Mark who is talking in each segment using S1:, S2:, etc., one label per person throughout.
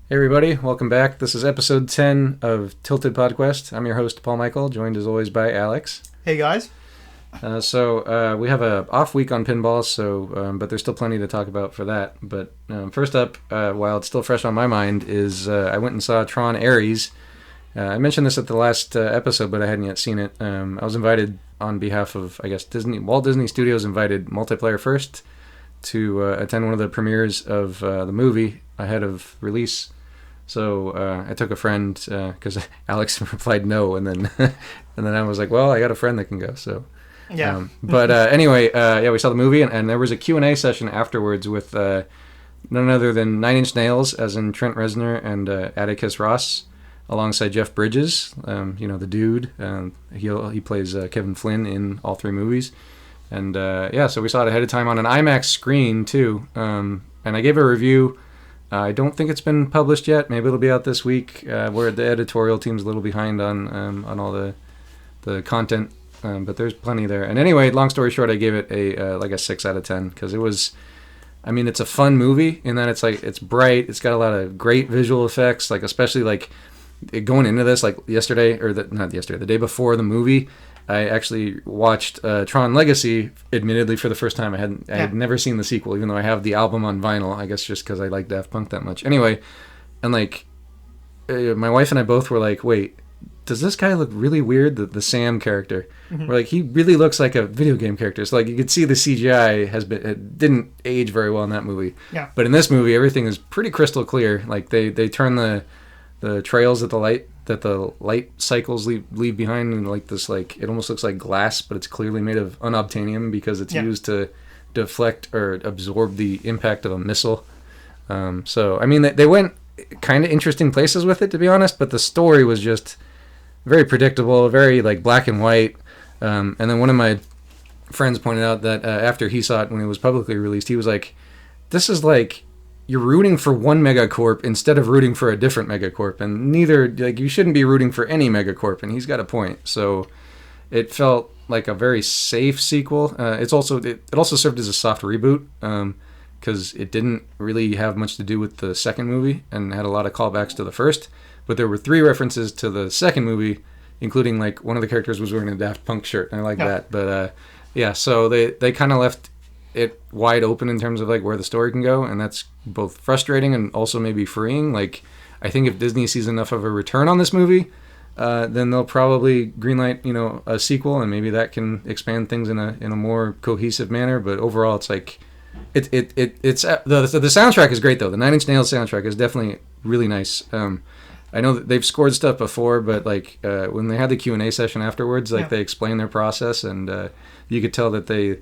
S1: Hey everybody, welcome back. This is episode 10 of Tilted PodQuest. I'm your host, Paul Michael, joined as always by Alex.
S2: Hey guys.
S1: We have a off week on pinball, but there's still plenty to talk about for that. But first up, while it's still fresh on my mind, is I went and saw Tron Ares. I mentioned this at the last episode, but I hadn't yet seen it. I was invited on behalf of, I guess, Walt Disney Studios invited Multiplayer First to attend one of the premieres of the movie ahead of release. So I took a friend because Alex replied no, and then and then I was like, well, I got a friend that can go. So
S2: Yeah.
S1: anyway, we saw the movie, and there was a Q&A session afterwards with none other than Nine Inch Nails, as in Trent Reznor and Atticus Ross, alongside Jeff Bridges, the dude. He plays Kevin Flynn in all three movies. And so we saw it ahead of time on an IMAX screen too. And I gave a review. I don't think it's been published yet. Maybe it'll be out this week. Where the editorial team's a little behind on all the content, but there's plenty there. And anyway, long story short, I gave it a 6 out of 10 because it was. I mean, it's a fun movie in that it's bright. It's got a lot of great visual effects, especially going into this, the day before the movie. I actually watched Tron Legacy, admittedly for the first time. I had never seen the sequel, even though I have the album on vinyl. I guess just because I like Daft Punk that much. Anyway, and my wife and I both were like, "Wait, does this guy look really weird?" The Sam character, We're like, he really looks like a video game character. So you could see the CGI it didn't age very well in that movie.
S2: Yeah.
S1: But in this movie, everything is pretty crystal clear. They turn the trails that the light cycles leave behind, and it almost looks like glass, but it's clearly made of unobtainium because it's used to deflect or absorb the impact of a missile. They went kind of interesting places with it, to be honest, but the story was just very predictable, very black and white. And then one of my friends pointed out that after he saw it when it was publicly released, he was like, "This is you're rooting for one megacorp instead of rooting for a different megacorp, and you shouldn't be rooting for any megacorp." And he's got a point. So it felt like a very safe sequel. It also served as a soft reboot because it didn't really have much to do with the second movie and had a lot of callbacks to the first. But there were 3 references to the second movie, including one of the characters was wearing a Daft Punk shirt, and I like that. But so they kind of left it wide open in terms of where the story can go, and that's both frustrating and also maybe freeing. I think if Disney sees enough of a return on this movie, then they'll probably greenlight a sequel, and maybe that can expand things in a more cohesive manner. But overall, it's the soundtrack is great though. The Nine Inch Nails soundtrack is definitely really nice. I know that they've scored stuff before, but when they had the Q&A session afterwards, they explained their process, and you could tell that they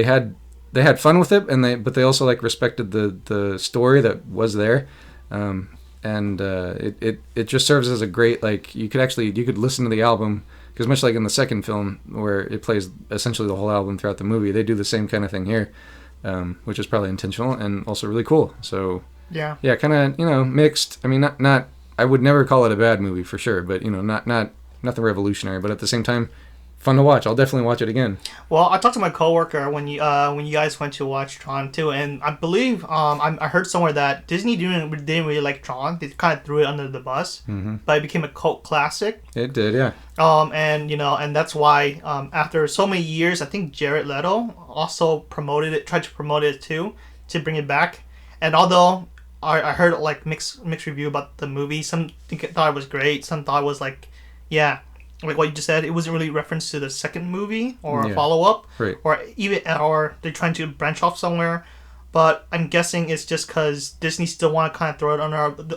S1: had fun with it, but they also respected the story that was there, and it just serves as a great you could listen to the album, because much like in the second film where it plays essentially the whole album throughout the movie, they do the same kind of thing here, which is probably intentional and also really cool. So yeah, kind of mixed. I mean, not I would never call it a bad movie for sure, but not nothing revolutionary, but at the same time, fun to watch. I'll definitely watch it again.
S2: Well, I talked to my coworker when you guys went to watch Tron too, and I believe I heard somewhere that Disney didn't really like Tron. They kind of threw it under the bus, but it became a cult classic.
S1: It did, yeah.
S2: And that's why after so many years, I think Jared Leto also tried to promote it too, to bring it back. And although I heard mixed review about the movie, some thought it was great, some thought it was like what you just said, it wasn't really reference to the second movie or a follow-up,
S1: right,
S2: or they're trying to branch off somewhere. But I'm guessing it's just because Disney still want to kind of throw it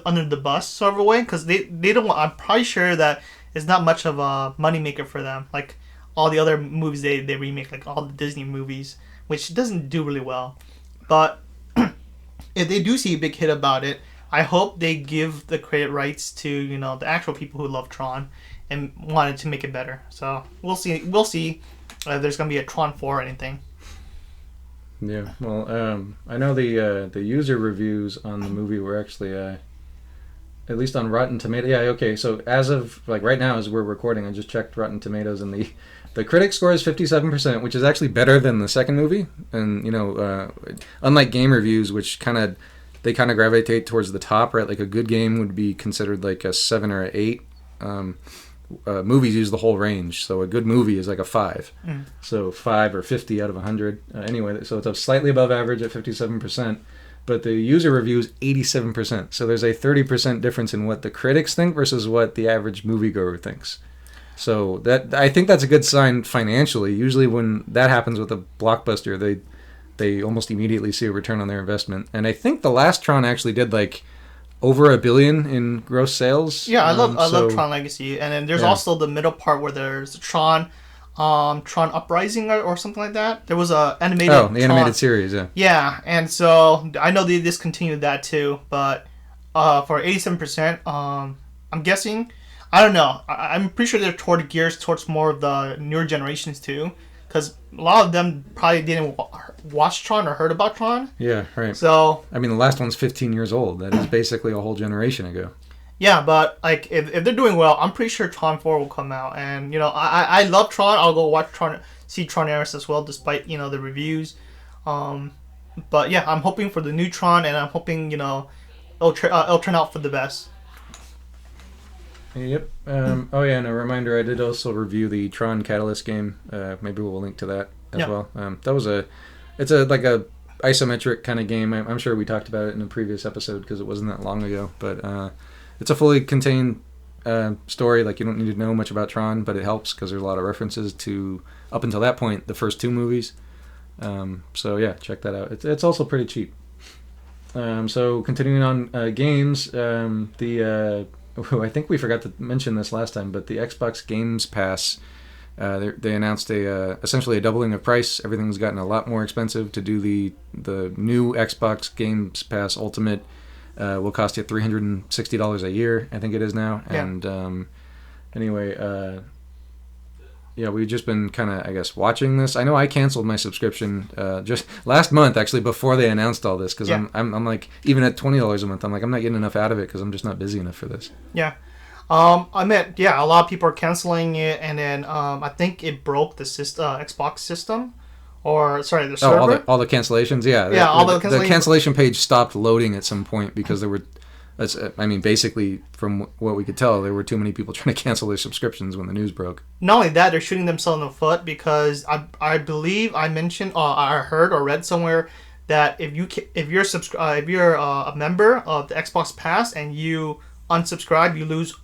S2: under the bus sort of a way, because they don't want, I'm probably sure that it's not much of a moneymaker for them, like all the other movies they remake, like all the Disney movies, which doesn't do really well. But if they do see a big hit about it, I hope they give the credit rights to the actual people who love Tron and wanted to make it better. So we'll see if there's gonna be a Tron 4 or anything.
S1: Yeah, well, I know the user reviews on the movie were actually at least on Rotten Tomatoes. Yeah, okay. So as of right now, as we're recording, I just checked Rotten Tomatoes, and the critic score is 57%, which is actually better than the second movie. And unlike game reviews, which kind of they kind of gravitate towards the top, right? Like a good game would be considered like a 7 or an 8. Movies use the whole range, so a good movie is like a 5. So 5 or 50 out of 100. Anyway, so it's slightly above average at 57%, but the user review is 87%. So there's a 30% difference in what the critics think versus what the average moviegoer thinks. So that, I think that's a good sign financially. Usually when that happens with a blockbuster, they almost immediately see a return on their investment. And I think the last Tron actually did like over $1 billion in gross sales.
S2: Yeah, I love Tron Legacy, and then there's also the middle part where there's Tron Uprising or something like that. There was a animated.
S1: Oh, the animated series, yeah.
S2: Yeah, and so I know they discontinued that too, but for 87%, I'm guessing. I don't know. I'm pretty sure they're gears towards more of the newer generations too, because a lot of them probably didn't watch Tron or heard about Tron.
S1: Yeah, right.
S2: So
S1: I mean, the last one's 15 years old. That is basically a whole generation ago.
S2: Yeah, but like if they're doing well, I'm pretty sure Tron 4 will come out, and I love Tron. I'll go watch Tron, see Tron Ares as well, despite the reviews. But yeah, I'm hoping for the new Tron, and I'm hoping it'll turn out for the best.
S1: Yep. Oh yeah, and a reminder, I did also review the Tron Catalyst game. Maybe we'll link to that as well. That was it's like a isometric kind of game. I'm sure we talked about it in a previous episode because it wasn't that long ago. But it's a fully contained story. Like you don't need to know much about Tron, but it helps because there's a lot of references to up until that point the first 2 movies. So yeah, check that out. It's also pretty cheap. So continuing on games, I think we forgot to mention this last time, but the Xbox Games Pass, they announced essentially a doubling of price. Everything's gotten a lot more expensive. To do the new Xbox Games Pass Ultimate will cost you $360 a year, I think it is now.
S2: Yeah.
S1: And anyway, yeah, we've just been kind of, I guess, watching this. I know I canceled my subscription just last month, actually, before they announced all this, because I'm like, even at $20 a month, I'm like, I'm not getting enough out of it because I'm just not busy enough for this.
S2: Yeah. I meant, a lot of people are canceling it, and then I think it broke the Xbox system, or sorry, the server.
S1: All the cancellations, yeah. The cancellation page stopped loading at some point because there were. Basically, from what we could tell, there were too many people trying to cancel their subscriptions when the news broke.
S2: Not only that, they're shooting themselves in the foot because I believe I mentioned, I heard or read somewhere that if you're a member of the Xbox Pass and you unsubscribe, you lose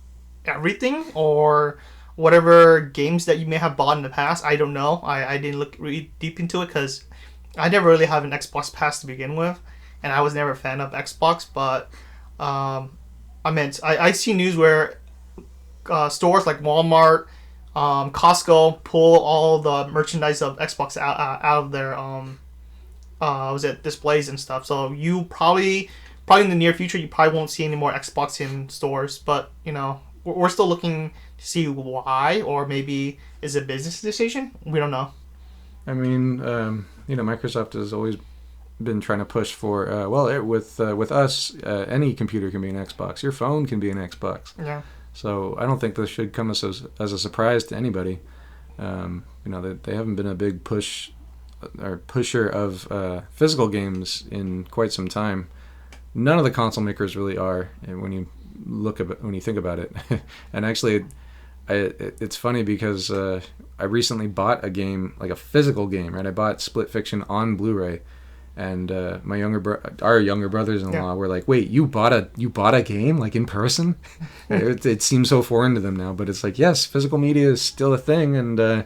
S2: everything or whatever games that you may have bought in the past. I don't know. I didn't look really deep into it because I never really have an Xbox Pass to begin with, and I was never a fan of Xbox, but. I see news where stores like Walmart, Costco pull all the merchandise of Xbox out of their displays and stuff. So you probably in the near future you probably won't see any more Xbox in stores. But we're still looking to see why, or maybe is it a business decision? We don't know.
S1: I mean, Microsoft has always been trying to push for with us any computer can be an Xbox. Your phone can be an Xbox.
S2: Yeah.
S1: So I don't think this should come as a surprise to anybody. They haven't been a big pusher of physical games in quite some time. None of the console makers really are when you think about it. And actually, it's funny because I recently bought a game, like a physical game, right? I bought Split Fiction on Blu-ray. And our younger brothers-in-law were like, "Wait, you bought a game like in person?" It seems so foreign to them now, but it's like, yes, physical media is still a thing, and the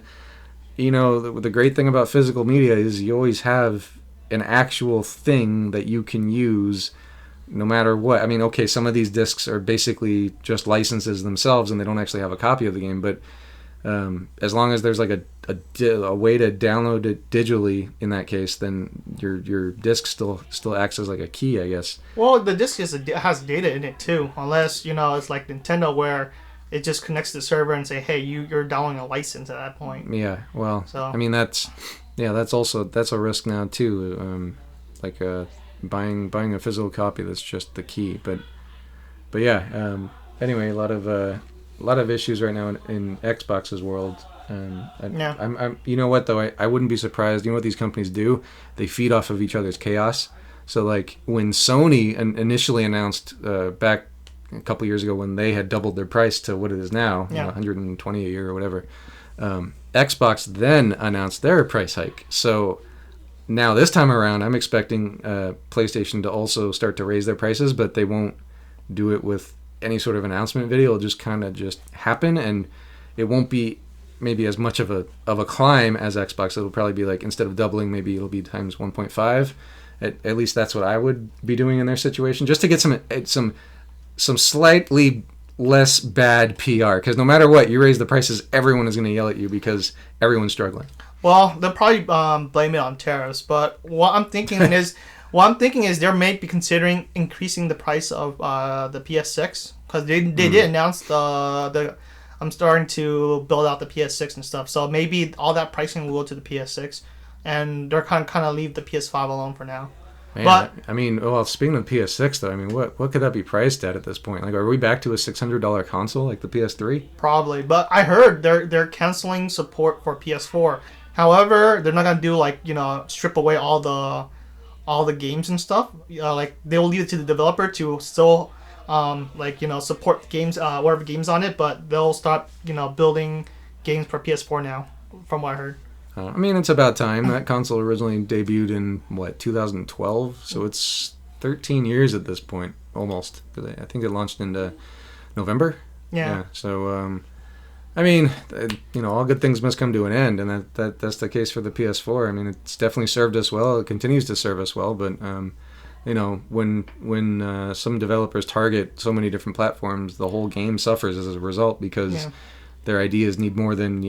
S1: great thing about physical media is you always have an actual thing that you can use, no matter what. I mean, okay, some of these discs are basically just licenses themselves, and they don't actually have a copy of the game, but as long as there's like a way to download it digitally in that case, then your disc still acts as like a key, I guess.
S2: Well, the disc has data in it too, unless it's like Nintendo where it just connects to the server and say, hey, you're downloading a license at that point.
S1: Yeah, well, so I mean that's a risk now too, buying a physical copy that's just the key, but yeah. Anyway, a lot of issues right now in Xbox's world. I'm you know what though, I wouldn't be surprised. You know what these companies do? They feed off of each other's chaos. So like when Sony initially announced back a couple years ago when they had doubled their price to what it is now,
S2: Yeah.
S1: 120 a year or whatever, Xbox then announced their price hike. So now this time around, I'm expecting PlayStation to also start to raise their prices, but they won't do it with any sort of announcement video. It'll just kind of just happen, and it won't be maybe as much of a climb as Xbox. It'll probably be like, instead of doubling, maybe it'll be times 1.5. At least that's what I would be doing in their situation, just to get some slightly less bad PR. Because no matter what, you raise the prices, everyone is going to yell at you because everyone's struggling.
S2: Well, they'll probably blame it on tariffs. But what I'm thinking is they may be considering increasing the price of the PS6, because they did announce the I'm starting to build out the PS6 and stuff. So maybe all that pricing will go to the PS6, and they're kind of leave the PS5 alone for now.
S1: Man,
S2: but
S1: I mean, well, speaking of PS6 though, I mean, what could that be priced at this point? Like, are we back to a $600 console like the PS3?
S2: Probably, but I heard they're canceling support for PS4. However, they're not gonna do strip away all the games and stuff. Like they'll leave it to the developer to still support games, whatever games on it, but they'll start building games for PS4 now, from what I heard.
S1: I mean, it's about time. That console originally debuted in 2012, so it's 13 years at this point, almost. I think it launched into November.
S2: Yeah.
S1: So, I mean, all good things must come to an end, and that's the case for the PS4. I mean, it's definitely served us well. It continues to serve us well, but when some developers target so many different platforms, the whole game suffers as a result, because their ideas need more than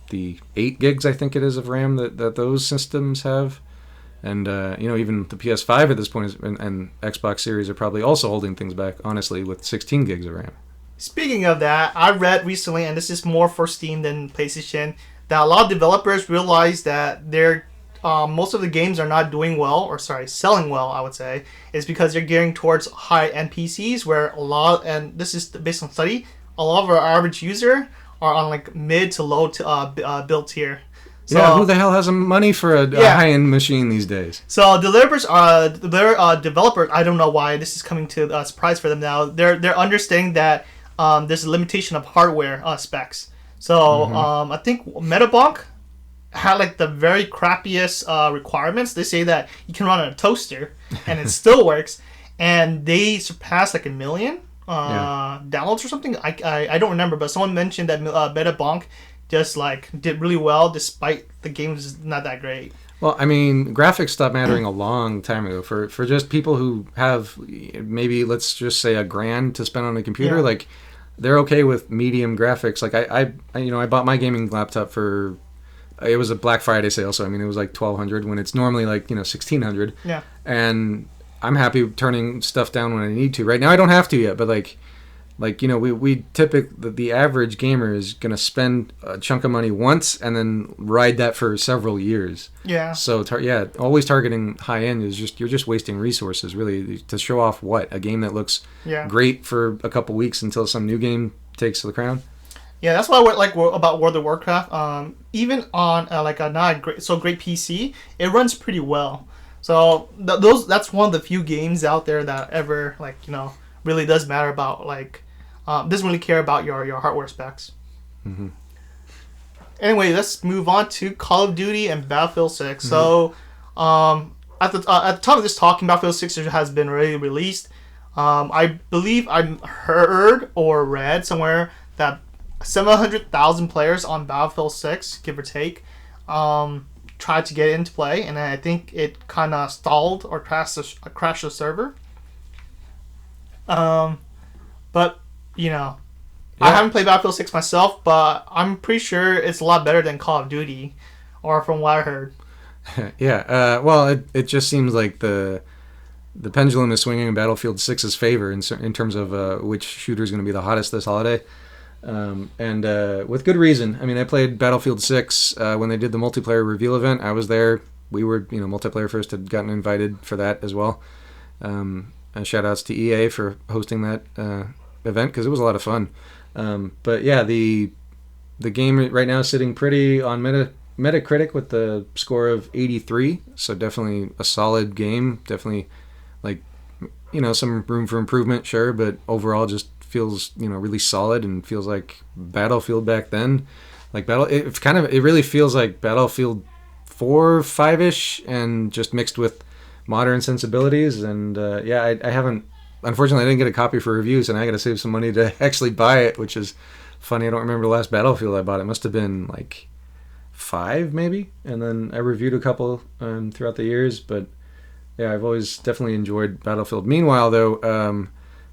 S1: the 8 gigs, I think it is, of RAM that those systems have. And even the PS5 at this point and Xbox Series are probably also holding things back, honestly, with 16 gigs of RAM.
S2: Speaking of that, I read recently, and this is more for Steam than PlayStation, that a lot of developers realize that their most of the games are not doing well, or selling well, I would say, is because they're gearing towards high-end PCs, where and this is based on study, a lot of our average user are on like mid to low build tier. So,
S1: yeah, who the hell has money for a high-end machine these days?
S2: So developers, I don't know why this is coming to a surprise for them now. They're understanding that there's a limitation of hardware specs. So I think Metabonk had like the very crappiest requirements. They say that you can run on a toaster and it still works, and they surpassed like 1 million downloads or something. I don't remember, but someone mentioned that Metabonk just like did really well despite the game's not that great.
S1: Well, I mean, graphics stopped mattering a long time ago for just people who have maybe, let's just say, $1,000 to spend on a computer.
S2: Yeah.
S1: Like, they're okay with medium graphics. Like I bought my gaming laptop for, it was a Black Friday sale, so I mean it was like $1,200 when it's normally like $1,600.
S2: Yeah.
S1: And I'm happy turning stuff down when I need to. Right now I don't have to yet, but we typically, the average gamer is gonna spend a chunk of money once and then ride that for several years.
S2: Yeah.
S1: So always targeting high end is you're just wasting resources really to show off a game that looks great for a couple weeks until some new game takes the crown.
S2: Yeah, that's why I like about World of Warcraft. Even on like a not great PC, it runs pretty well. So that's one of the few games out there that ever really does matter about doesn't really care about your hardware specs. Mm-hmm. Anyway, let's move on to Call of Duty and Battlefield 6. Mm-hmm. So at the time of this talking, Battlefield 6 has been already released. I believe I heard or read somewhere that 700,000 players on Battlefield 6, give or take, tried to get into play, and I think it kind of stalled or crashed the server. But I haven't played Battlefield 6 myself, but I'm pretty sure it's a lot better than Call of Duty, or from what I heard.
S1: Yeah. Well, it just seems like the pendulum is swinging in Battlefield 6's favor in terms of which shooter is going to be the hottest this holiday. And with good reason. I mean, I played Battlefield 6 when they did the multiplayer reveal event. I was there. We were, Multiplayer First had gotten invited for that as well. Shout outs to EA for hosting that event because it was a lot of fun. But yeah, the game right now is sitting pretty on Metacritic with the score of 83, so definitely a solid game. Definitely, like, some room for improvement, sure, but overall just feels, really solid and feels like Battlefield back then. Like it really feels like Battlefield 4, 5-ish, and just mixed with modern sensibilities. And yeah, I haven't, unfortunately, I didn't get a copy for reviews, and I got to save some money to actually buy it, which is funny. I don't remember the last Battlefield I bought. It must have been like 5 maybe, and then I reviewed a couple throughout the years. But yeah, I've always definitely enjoyed Battlefield. Meanwhile, though,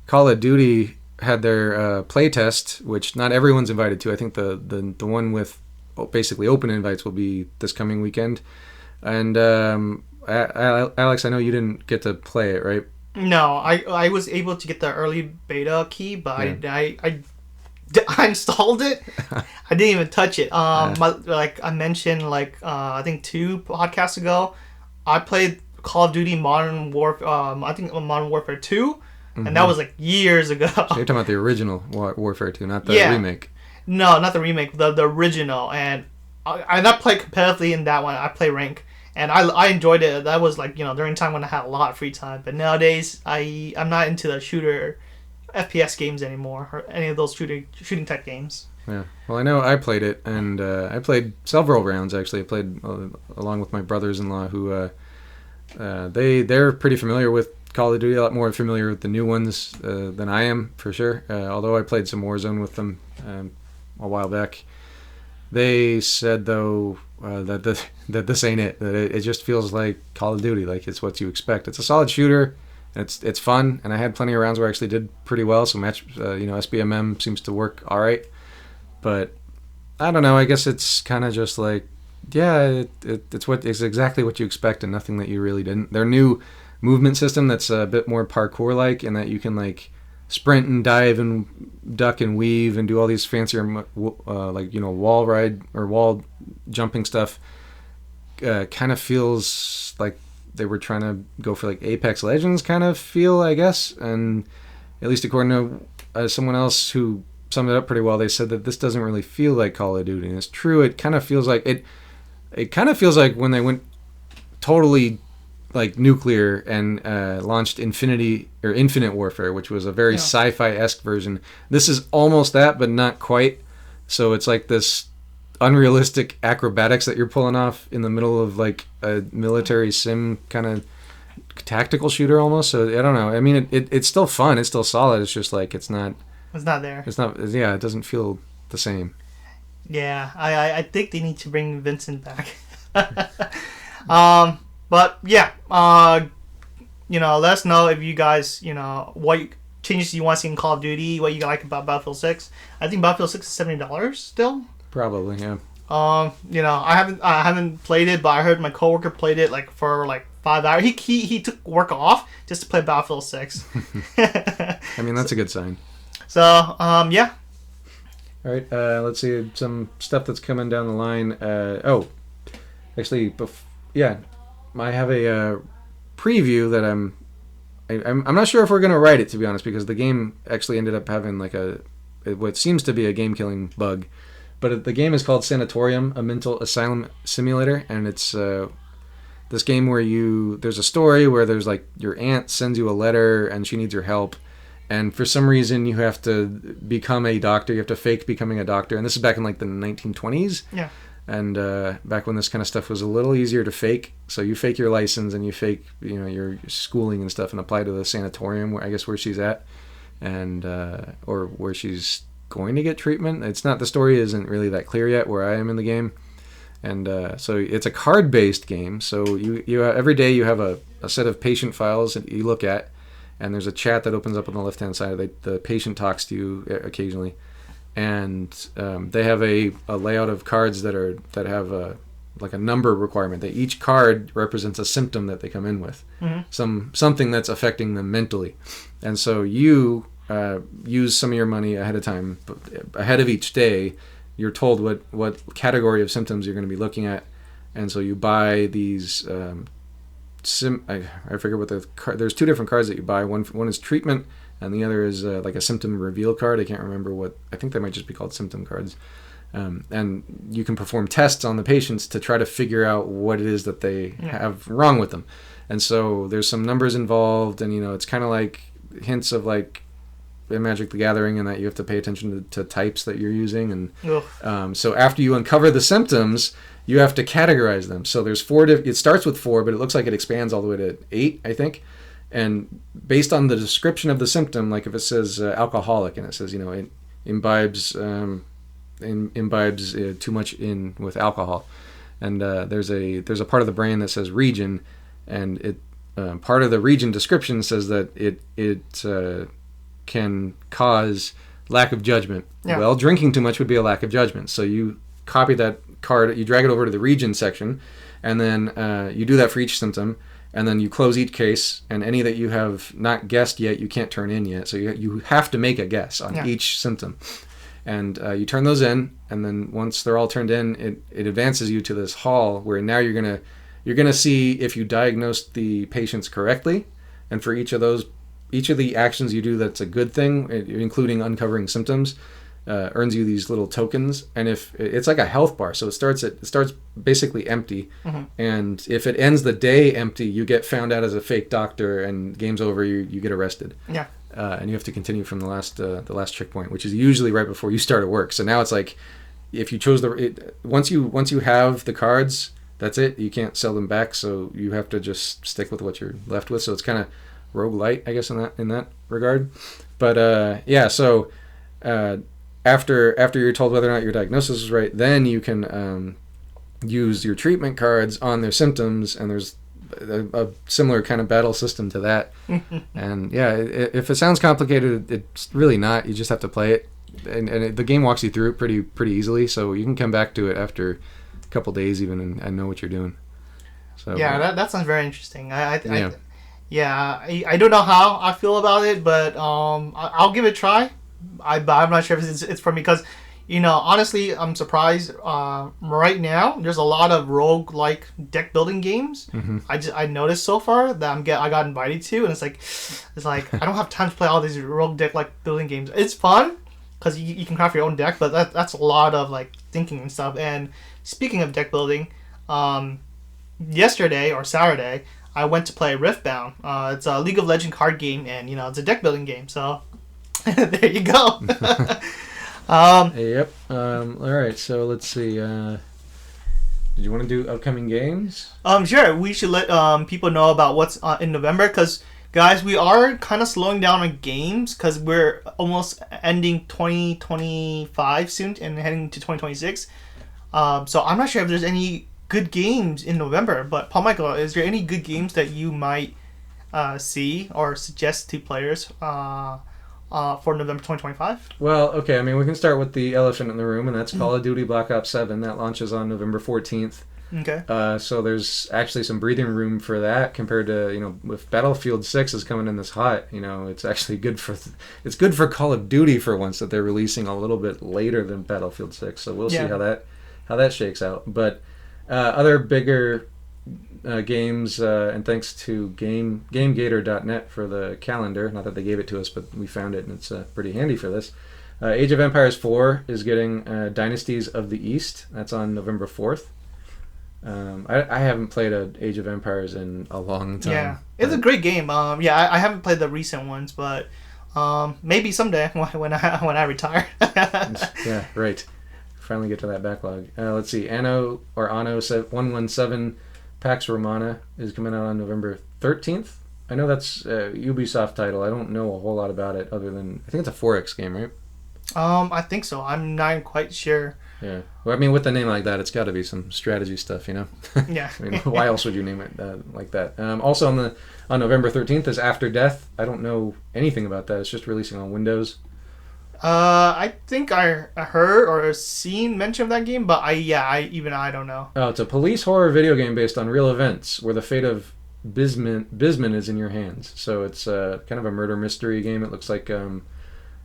S1: Call of Duty had their playtest, which not everyone's invited to. I think the one with basically open invites will be this coming weekend. And Alex, I know you didn't get to play it, right?
S2: No, I was able to get the early beta key, but yeah. I installed it. I didn't even touch it. Like I mentioned, I think 2 podcasts ago, I played Call of Duty Modern Warfare. I think Modern Warfare 2, and that was like years ago.
S1: So you're talking about the original Warfare 2, not the remake.
S2: No, not the remake. The original, and I not play competitively in that one. I play rank, and I enjoyed it. That was like during time when I had a lot of free time. But nowadays, I'm not into the shooter FPS games anymore, or any of those shooting type games.
S1: Yeah, well, I know I played it, and I played several rounds actually. I played along with my brothers-in-law, who they're pretty familiar with Call of Duty, a lot more familiar with the new ones than I am, for sure. Although I played some Warzone with them a while back. They said though that this ain't it. That it just feels like Call of Duty, like it's what you expect. It's a solid shooter. It's fun, and I had plenty of rounds where I actually did pretty well. So SBMM seems to work all right, but I don't know. I guess it's kind of just like, yeah, it's exactly what you expect, and nothing that you really didn't. Their new movement system that's a bit more parkour like, in that you can like sprint and dive and duck and weave and do all these fancier wall ride or wall jumping stuff. Kind of feels like they were trying to go for like Apex Legends kind of feel, I guess. And at least according to someone else who summed it up pretty well, they said that this doesn't really feel like Call of Duty. And it's true. It kind of feels like it kind of feels like when they went totally like nuclear and launched Infinite Warfare, which was a very sci-fi-esque version. This is almost that, but not quite. So it's like this unrealistic acrobatics that you're pulling off in the middle of like a military sim kind of tactical shooter almost. So I don't know. I mean, it's still fun. It's still solid. It's just like it's not there. It's not. Yeah, it doesn't feel the same.
S2: Yeah, I think they need to bring Vincent back. But yeah, let us know if you guys, what changes you want to see in Call of Duty, what you like about Battlefield 6. I think Battlefield 6 is $70 still.
S1: Probably, yeah.
S2: I haven't played it, but I heard my coworker played it for 5 hours. He took work off just to play Battlefield 6.
S1: I mean, that's a good sign.
S2: So, yeah.
S1: All right, let's see some stuff that's coming down the line. I have a preview that I'm not sure if we're gonna write it, to be honest, because the game actually ended up having like what seems to be a game killing bug. But the game is called Sanatorium, a mental asylum simulator, and it's this game where there's a story where there's like your aunt sends you a letter and she needs your help, and for some reason you have to become a doctor. You have to fake becoming a doctor, and this is back in like the 1920s.
S2: Yeah.
S1: And back when this kind of stuff was a little easier to fake, so you fake your license and you fake your schooling and stuff and apply to the sanatorium where she's at, and or where she's going to get treatment. The story isn't really that clear yet where I am in the game, and so it's a card-based game. So you every day you have a set of patient files that you look at, and there's a chat that opens up on the left-hand side. The patient talks to you occasionally, and they have a layout of cards that have a number requirement. Each card represents a symptom that they come in with, something that's affecting them mentally, and so you use some of your money ahead of time. Ahead of each day, you're told what category of symptoms you're going to be looking at, and so you buy these. I forget what there's 2 different cards that you buy. One is treatment, and the other is like a symptom reveal card. I can't remember what. I think they might just be called symptom cards. And you can perform tests on the patients to try to figure out what it is that they have wrong with them. And so there's some numbers involved, and it's kind of like hints of like in Magic the Gathering, and that you have to pay attention to types that you're using. And so after you uncover the symptoms, you have to categorize them. So there's it starts with 4, but it looks like it expands all the way to 8, I think. And based on the description of the symptom, like if it says alcoholic, and it says it imbibes too much in with alcohol, and there's a part of the brain that says region, and it part of the region description says that it can cause lack of judgment. Well, drinking too much would be a lack of judgment. So you copy that card, you drag it over to the region section, and then you do that for each symptom, and then you close each case, and any that you have not guessed yet, you can't turn in yet. So you have to make a guess on each symptom. And you turn those in, and then once they're all turned in, it advances you to this hall where now you're gonna see if you diagnosed the patients correctly, and for each of the actions you do that's a good thing, including uncovering symptoms, earns you these little tokens. And if it's like a health bar, so it starts basically empty, and if it ends the day empty, you get found out as a fake doctor, and game's over. You get arrested. And you have to continue from the last checkpoint, which is usually right before you start at work. So now it's like, if you chose once you have the cards, that's it. You can't sell them back, so you have to just stick with what you're left with. So it's kind of roguelite, I guess, in that regard. But so after you're told whether or not your diagnosis is right, then you can use your treatment cards on their symptoms, and there's a similar kind of battle system to that. And if it sounds complicated, it's really not. You just have to play it, and the game walks you through it pretty easily, so you can come back to it after a couple days even and know what you're doing. So
S2: that sounds very interesting. I don't know how I feel about it, but I'll give it a try. I'm not sure if it's for me, because honestly, I'm surprised. Right now, there's a lot of rogue-like deck building games. I noticed so far that I got invited to, and it's like I don't have time to play all these rogue deck-like building games. It's fun because you can craft your own deck, but that's a lot of like thinking and stuff. And speaking of deck building, yesterday or Saturday, I went to play Riftbound. It's a League of Legends card game, and it's a deck building game. So there you go.
S1: Yep. All right. So let's see. Did you want to do upcoming games?
S2: Sure. We should let people know about what's in November, because guys, we are kind of slowing down on games because we're almost ending 2025 soon and heading to 2026. So I'm not sure if there's any good games in November. But Paul Michael, is there any good games that you might see or suggest to players for November 2025?
S1: Well, okay. I mean, we can start with the elephant in the room, and that's Call of Duty Black Ops 7. That launches on November 14th.
S2: Okay.
S1: So there's actually some breathing room for that compared to, if Battlefield 6 is coming in this hot, it's actually good for Call of Duty for once that they're releasing a little bit later than Battlefield 6. So we'll see how that shakes out. But other bigger games, and thanks to GameGator.net for the calendar. Not that they gave it to us, but we found it, and it's pretty handy for this. Age of Empires 4 is getting Dynasties of the East. That's on November 4th. I haven't played Age of Empires in a long time.
S2: Yeah, it's a great game. I haven't played the recent ones, but maybe someday when I retire.
S1: Yeah, right. Finally get to that backlog. Let's see. Anno 117 Pax Romana is coming out on November 13th. I know that's a Ubisoft title. I don't know a whole lot about it other than I think it's a 4X game, right?
S2: I think so. I'm not quite sure.
S1: Yeah. Well, I mean, with a name like that, it's got to be some strategy stuff,
S2: Yeah.
S1: I mean, why else would you name it like that? Also on November 13th is After Death. I don't know anything about that. It's just releasing on Windows.
S2: I think I heard or seen mention of that game, but I don't know.
S1: Oh, it's a police horror video game based on real events where the fate of Bisman is in your hands. So it's kind of a murder mystery game. It looks like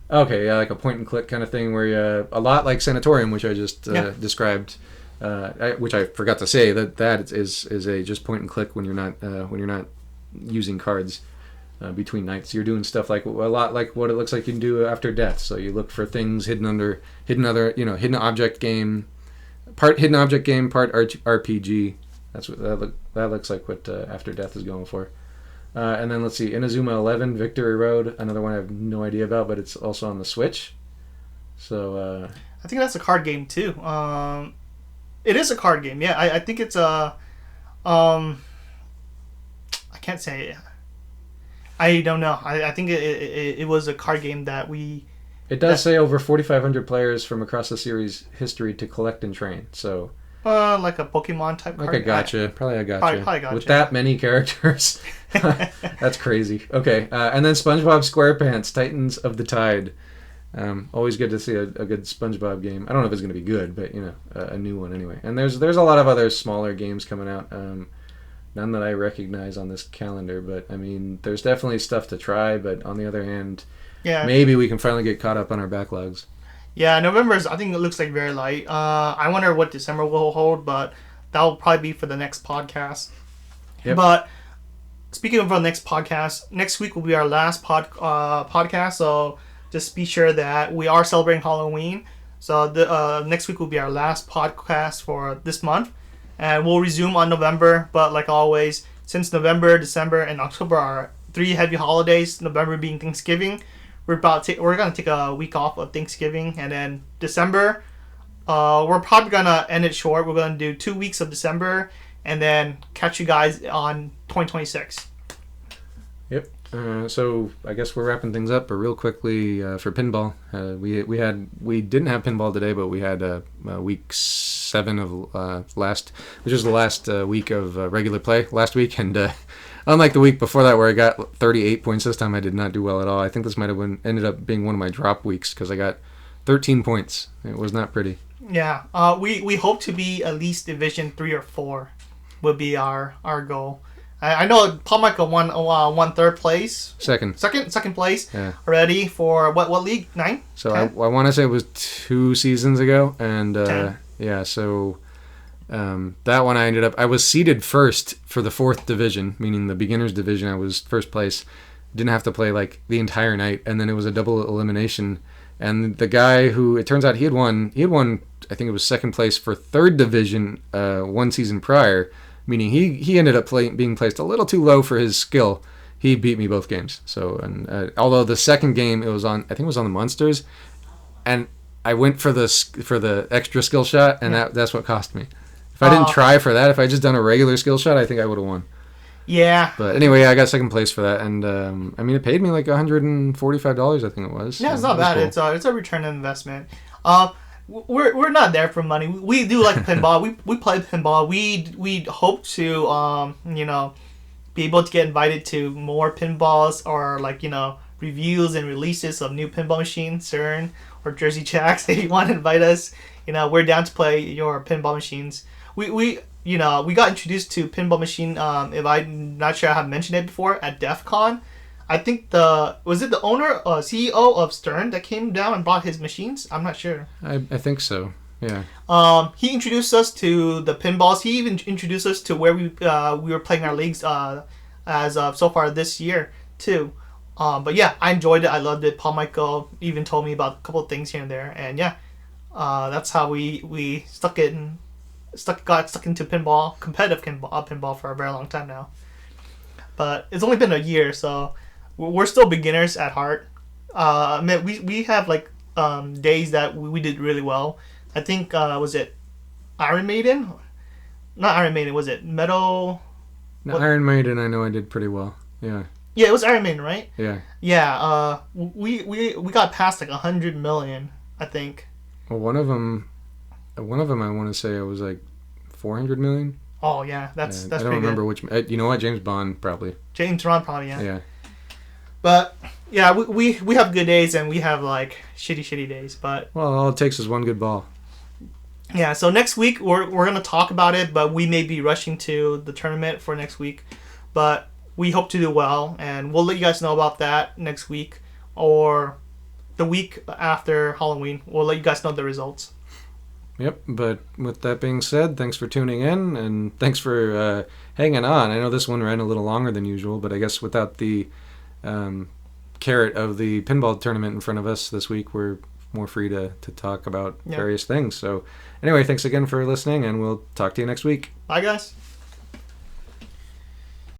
S1: like a point and click kind of thing where a lot like Sanatorium, which I just described, which I forgot to say that is a just point and click when you're not using cards. between nights. You're doing stuff like a lot like what it looks like you can do after death. So you look for things hidden hidden object game, part hidden object game, part RPG. That's what that looks like what After Death is going for. And then let's see, Inazuma 11 Victory Road, another one I have no idea about, but it's also on the Switch. So
S2: I think that's a card game too. It is a card game. Yeah, I think it's a. I can't say. I don't know. I think it was a card game that we.
S1: It does say over 4,500 players from across the series' history to collect and train. So.
S2: Like a Pokemon type card.
S1: Okay, gotcha. Probably I gotcha.
S2: Probably gotcha.
S1: With that many characters. That's crazy. Okay, and then SpongeBob SquarePants, Titans of the Tide. Always good to see a good SpongeBob game. I don't know if it's going to be good, but a new one anyway. And there's a lot of other smaller games coming out. None that I recognize on this calendar, but I mean, there's definitely stuff to try. But on the other hand, maybe we can finally get caught up on our backlogs.
S2: Yeah, November's, I think it looks like very light. I wonder what December will hold, but that'll probably be for the next podcast. Yep. But speaking of our next podcast, next week will be our last podcast, so just be sure that we are celebrating Halloween. So the next week will be our last podcast for this month, and we'll resume on November. But like always, since November, December, and October are 3 heavy holidays, November being Thanksgiving, we're gonna take a week off of Thanksgiving, and then December, we're probably gonna end it short. We're gonna do 2 weeks of December, and then catch you guys on 2026.
S1: Yep. So I guess we're wrapping things up, but real quickly for pinball, we didn't have pinball today, but we had week 7 of which was the last week of regular play last week, and unlike the week before that where I got 38 points, this time I did not do well at all. I think this might have ended up being one of my drop weeks because I got 13 points. It was not pretty.
S2: Yeah. We hope to be at least Division 3 or 4 would be our goal. I know Paul Michael won third place. Second place. Yeah. Already for what league? 9?
S1: So I want to say it was 2 seasons ago, and yeah, so that one I was seeded first for the 4th division, meaning the beginners division. I was first place. Didn't have to play like the entire night, and then it was a double elimination. And the guy who it turns out he had won. I think it was second place for 3rd division 1 season prior. Meaning he ended up being placed a little too low for his skill. He beat me both games. So, and although the second game I think it was on the Monsters, and I went for the extra skill shot, and that's what cost me. If I didn't try for that, if I just done a regular skill shot, I think I would have won.
S2: Yeah.
S1: But anyway, I got second place for that, and I mean it paid me like $145. I think it was.
S2: Yeah, it's not bad. Cool. It's a return on investment. We're not there for money. We do like pinball. we play pinball. We hope to be able to get invited to more pinballs or reviews and releases of new pinball machines, CERN or Jersey Jacks. If you want to invite us, we're down to play your pinball machines. We got introduced to pinball machine. If I'm not sure I have mentioned it before at DEF CON. I think was it the owner, CEO of Stern that came down and brought his machines? I'm not sure.
S1: I think so. Yeah.
S2: He introduced us to the pinballs. He even introduced us to where we were playing our leagues as of so far this year too. But yeah, I enjoyed it. I loved it. Paul Michael even told me about a couple of things here and there, and yeah, that's how we got stuck into pinball, competitive pinball for a very long time now. But it's only been a year, so we're still beginners at heart. I mean, we have days that we did really well. I think was it Iron Maiden? Not Iron Maiden. Was it Metal?
S1: No, Iron Maiden. I know I did pretty well. Yeah.
S2: Yeah, it was Iron Maiden, right?
S1: Yeah.
S2: Yeah. We got past 100 million, I think.
S1: Well, one of them, I want to say it was 400 million.
S2: Oh yeah, that's
S1: I don't remember which. You know what? James Bond probably.
S2: James Bond probably, yeah.
S1: Yeah.
S2: But yeah, we have good days and we have shitty days. But
S1: well, all it takes is one good ball.
S2: Yeah. So next week we're gonna talk about it, but we may be rushing to the tournament for next week. But we hope to do well, and we'll let you guys know about that next week or the week after Halloween. We'll let you guys know the results.
S1: Yep, but with that being said, thanks for tuning in, and thanks for hanging on. I know this one ran a little longer than usual, but I guess without the carrot of the pinball tournament in front of us this week, we're more free to talk about various things. So anyway, thanks again for listening, and we'll talk to you next week.
S2: Bye, guys.